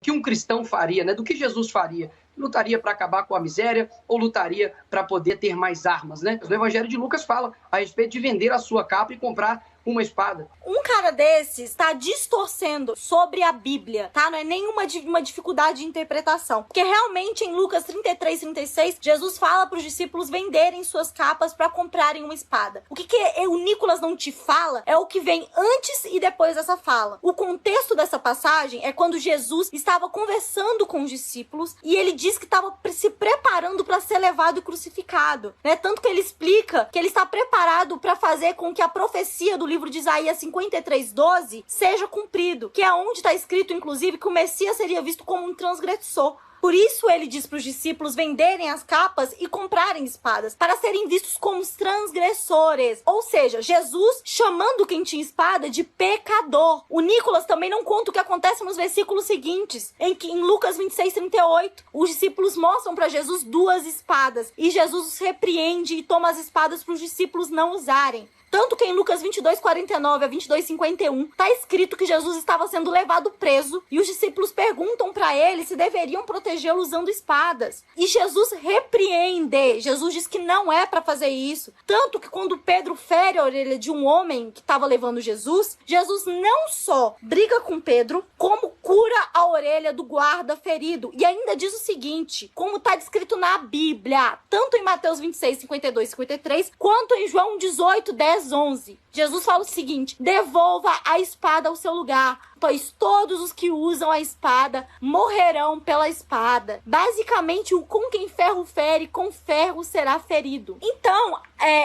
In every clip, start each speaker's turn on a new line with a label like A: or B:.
A: que um cristão faria, né? Do que Jesus faria. Lutaria para acabar com a miséria ou lutaria para poder ter mais armas, né? O Evangelho de Lucas fala a respeito de vender a sua capa e comprar uma espada.
B: Um cara desses está distorcendo sobre a Bíblia, tá? Não é nenhuma uma dificuldade de interpretação. Porque realmente em Lucas 33, 36, Jesus fala para os discípulos venderem suas capas para comprarem uma espada. O que o Nicolas não te fala é o que vem antes e depois dessa fala. O contexto dessa passagem é quando Jesus estava conversando com os discípulos e ele diz que estava se preparando para ser levado e crucificado, né? Tanto que ele explica que ele está preparado para fazer com que a profecia do livro de Isaías 53:12 seja cumprido, que é onde está escrito, inclusive, que o Messias seria visto como um transgressor. Por isso ele diz para os discípulos venderem as capas e comprarem espadas, para serem vistos como transgressores. Ou seja, Jesus chamando quem tinha espada de pecador. O Nicolas também não conta o que acontece nos versículos seguintes, em Lucas 26:38, os discípulos mostram para Jesus 2 espadas, e Jesus os repreende e toma as espadas para os discípulos não usarem. Tanto que em Lucas 22:49 a 22:51 está escrito que Jesus estava sendo levado preso e os discípulos perguntam para ele se deveriam protegê-lo usando espadas. E Jesus repreende. Jesus diz que não é para fazer isso. Tanto que quando Pedro fere a orelha de um homem que estava levando Jesus, Jesus não só briga com Pedro, como cura a orelha do guarda ferido. E ainda diz o seguinte, como está descrito na Bíblia, tanto em Mateus 26, 52 e 53, quanto em João 18, 10, 11. Jesus fala o seguinte: devolva a espada ao seu lugar, pois todos os que usam a espada morrerão pela espada. Basicamente, o com quem ferro fere, com ferro será ferido. Então,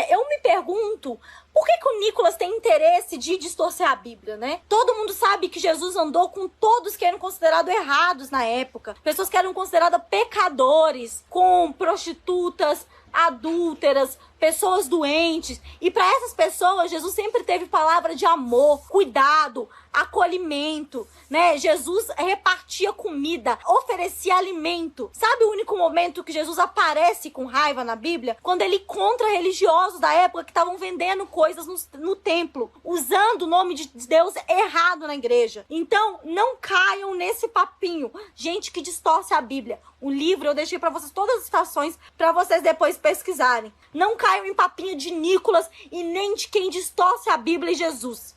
B: eu me pergunto, por que o Nicolas tem interesse de distorcer a Bíblia, né? Todo mundo sabe que Jesus andou com todos que eram considerados errados na época. Pessoas que eram consideradas pecadores, com prostitutas, adúlteras, pessoas doentes. E para essas pessoas, Jesus sempre teve palavra de amor, cuidado, acolhimento, né? Jesus repartia comida, oferecia alimento. Sabe o único momento que Jesus aparece com raiva na Bíblia? Quando ele encontra religiosos da época que estavam vendendo coisas no templo, usando o nome de Deus errado na igreja. Então, não caiam nesse papinho. Gente que distorce a Bíblia. O livro eu deixei para vocês todas as citações para vocês depois pesquisarem. Não caiam em papinho de Nicolas e nem de quem distorce a Bíblia e Jesus.